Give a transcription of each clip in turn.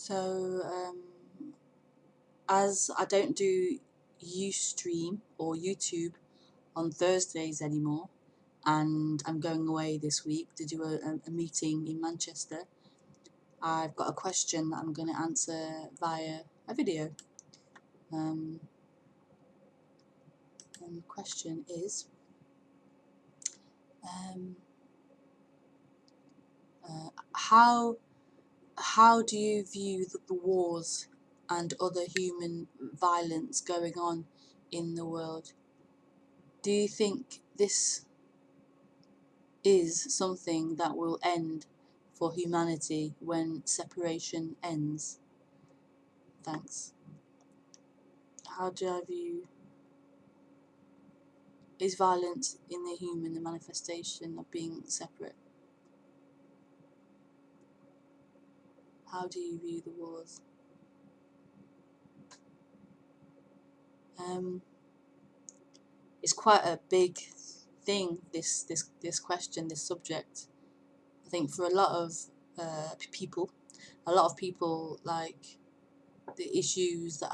So, as I don't do Ustream or YouTube on Thursdays anymore, and I'm going away this week to do a meeting in Manchester, I've got a question that I'm going to answer via a video. And the question is, how do you view the wars and other human violence going on in the world? Do you think this is something that will end for humanity when separation ends? Thanks. How do I view, is violence in the human the manifestation of being separate? How do you view the wars? It's quite a big thing, this question, this subject. I think for a lot of people, like the issues that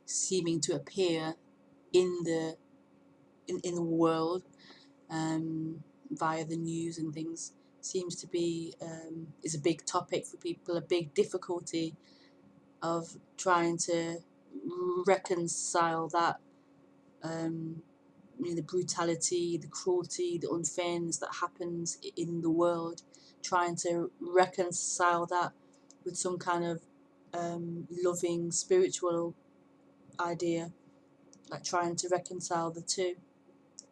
seeming to appear in the world via the news and things seems to be is a big topic for people, a big difficulty of trying to reconcile that the brutality, the cruelty, the unfairness that happens in the world, trying to reconcile that with some kind of loving spiritual idea, like trying to reconcile the two.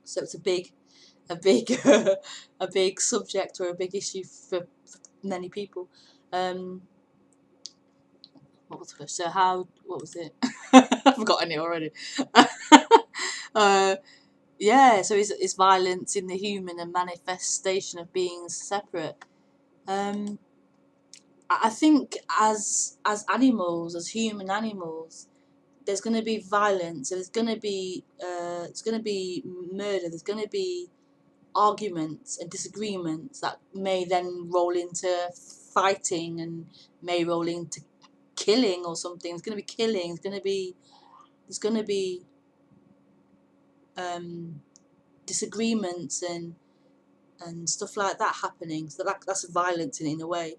So it's a big a big subject or a big issue for many people. What was it? So what was it? I've forgotten it already. Yeah, so is violence in the human a manifestation of being separate? I think as animals, as human animals, there's going to be violence. There's going to be murder. There's going to be arguments and disagreements that may then roll into fighting and may roll into killing or something. There's going to be killing. There's going to be disagreements and stuff like that happening. So that's violence in a way.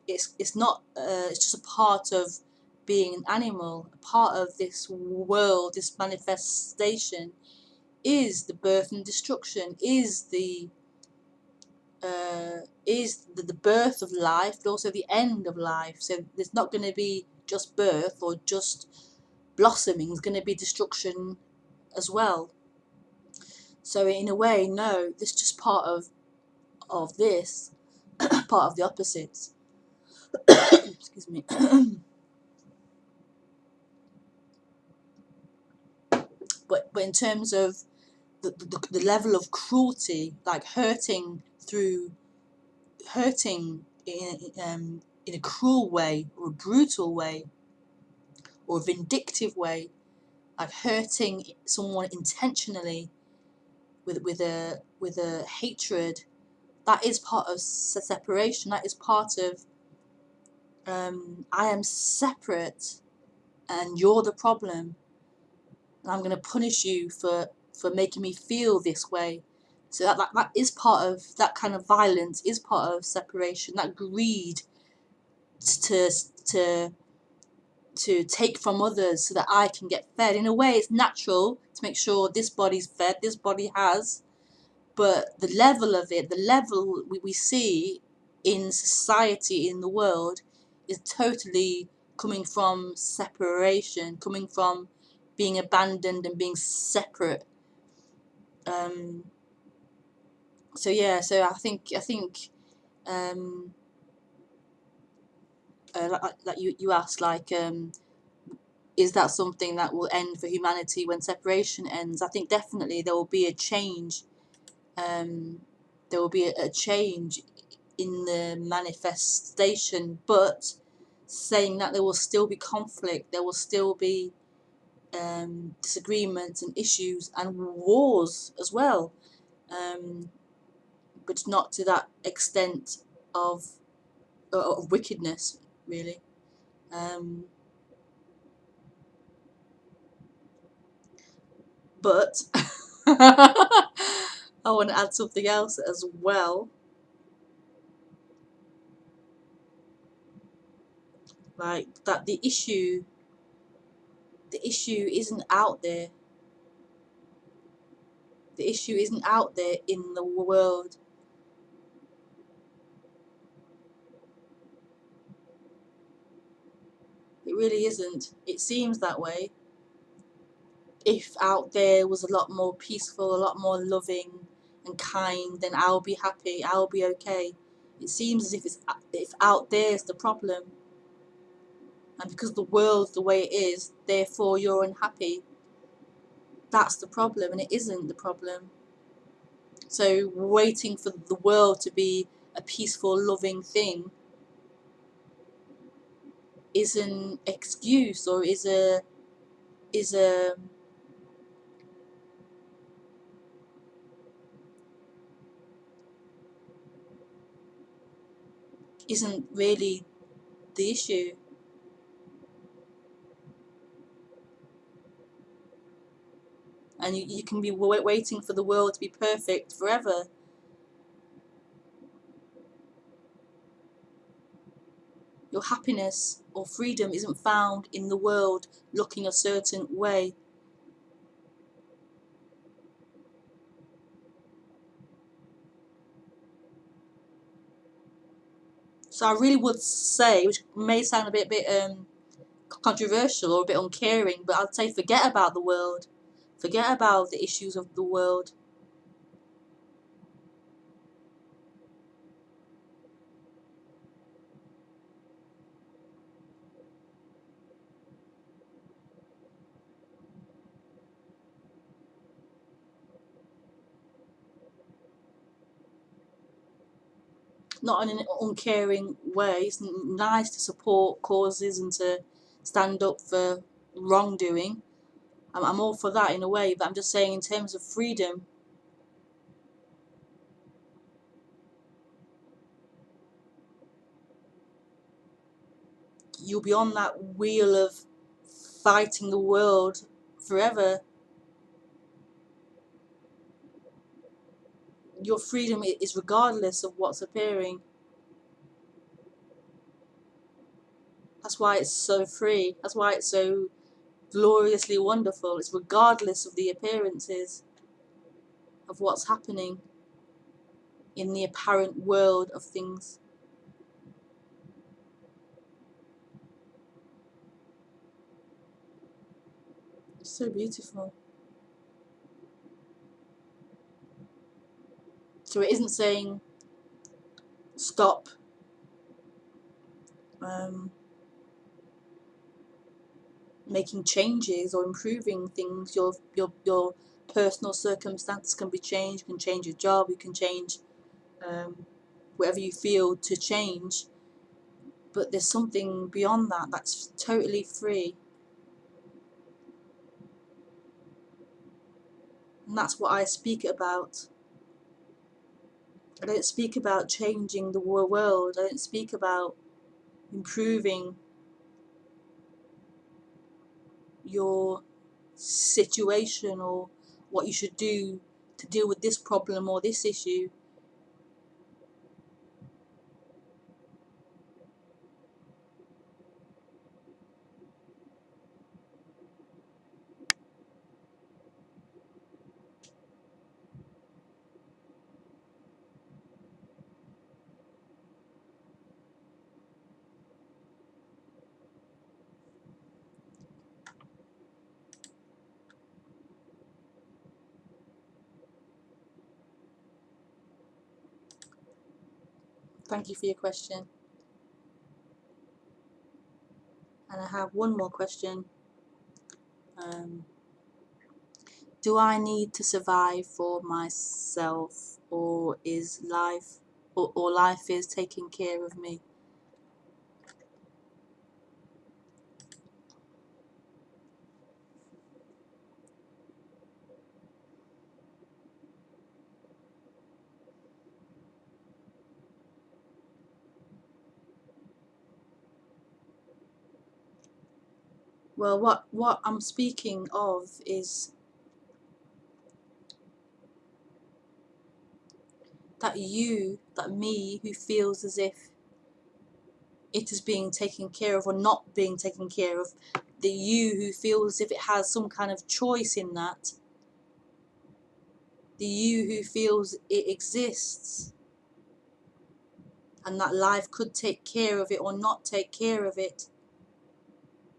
It's not. It's just a part of being an animal. A part of this world, this manifestation, is the birth and destruction. Is the birth of life, but also the end of life. So there's not going to be just birth or just blossoming. There's going to be destruction as well. So in a way, no, this is just part of this, part of the opposites. Excuse me. But in terms of the level of cruelty, like hurting in a cruel way or a brutal way or a vindictive way, like hurting someone intentionally with a hatred, that is part of separation. That is part of I am separate and you're the problem, and I'm going to punish you for making me feel this way. So that is part of, that kind of violence is part of separation. That greed to take from others so that I can get fed. In a way, it's natural to make sure this body's fed, this body has, but the level of it, the level we see in society, in the world, is totally coming from separation, coming from being abandoned and being separate. So yeah, so I think like you asked, like is that something that will end for humanity when separation ends? I think definitely there will be a change. There will be a change in the manifestation, but saying that there will still be conflict, there will still be disagreements and issues and wars as well. but not to that extent of wickedness, really. But I want to add something else as well. Like that the issue isn't out there. The issue isn't out there in the world. It really isn't. It seems that way. If out there was a lot more peaceful, a lot more loving and kind, then I'll be happy, I'll be okay. It seems as if out there is the problem. And because the world's the way it is, therefore you're unhappy. That's the problem, and it isn't the problem. So waiting for the world to be a peaceful, loving thing is an excuse, or isn't really the issue. And you can be waiting for the world to be perfect forever. Your happiness or freedom isn't found in the world looking a certain way. So I really would say, which may sound a bit controversial or a bit uncaring, but I'd say forget about the world. Forget about the issues of the world. Not in an uncaring way. It's nice to support causes and to stand up for wrongdoing. I'm all for that in a way, but I'm just saying in terms of freedom, you'll be on that wheel of fighting the world forever. Your freedom is regardless of what's appearing. That's why it's so free. That's why it's so gloriously wonderful. It's regardless of the appearances of what's happening in the apparent world of things. It's so beautiful. So it isn't saying stop making changes or improving things. Your personal circumstances can be changed. You can change your job. You can change whatever you feel to change. But there's something beyond that that's totally free. And that's what I speak about. I don't speak about changing the world. I don't speak about improving your situation or what you should do to deal with this problem or this issue. Thank you for your question. And I have one more question. Do I need to survive for myself, or is life, or life is taking care of me? Well, what I'm speaking of is that me, who feels as if it is being taken care of or not being taken care of, the you who feels as if it has some kind of choice in that, the you who feels it exists and that life could take care of it or not take care of it,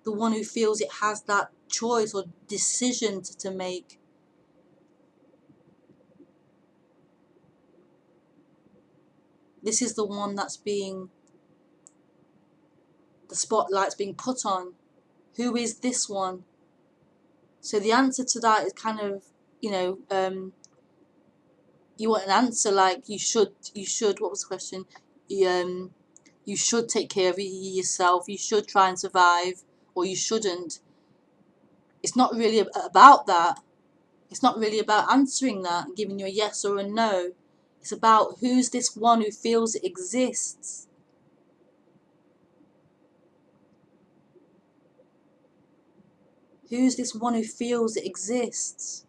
the one who feels it has that choice or decision to make. This is the one that's being, the spotlight's being put on. Who is this one? So the answer to that is kind of, you want an answer like you should, what was the question? You should take care of yourself, you should try and survive, or you shouldn't. It's not really about that. It's not really about answering that and giving you a yes or a no. It's about who's this one who feels it exists. Who's this one who feels it exists?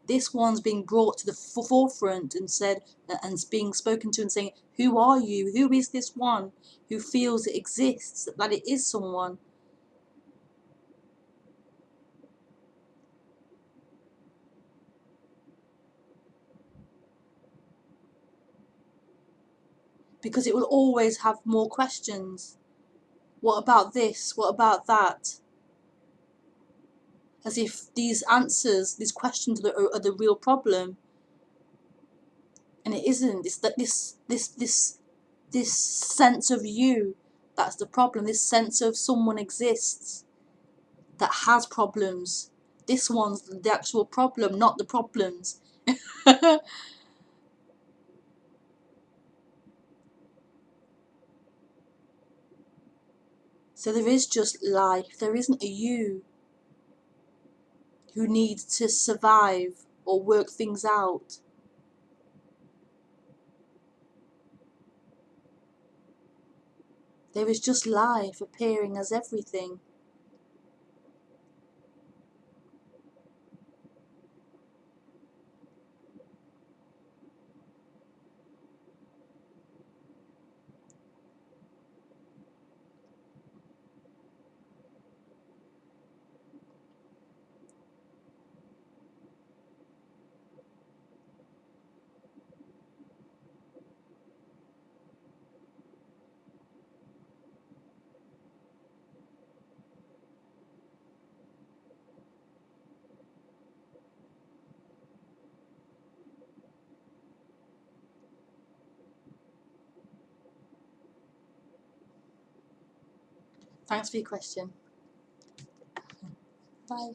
This one's being brought to the forefront and said, and being spoken to and saying, who are you? Who is this one who feels it exists, that it is someone? Because it will always have more questions. What about this? What about that? As if these answers, these questions are the real problem. And it isn't. It's that this sense of you, that's the problem. This sense of someone exists that has problems. This one's the actual problem, not the problems. So there is just life. There isn't a you who needs to survive or work things out. There is just life appearing as everything. Thanks for your question. Bye.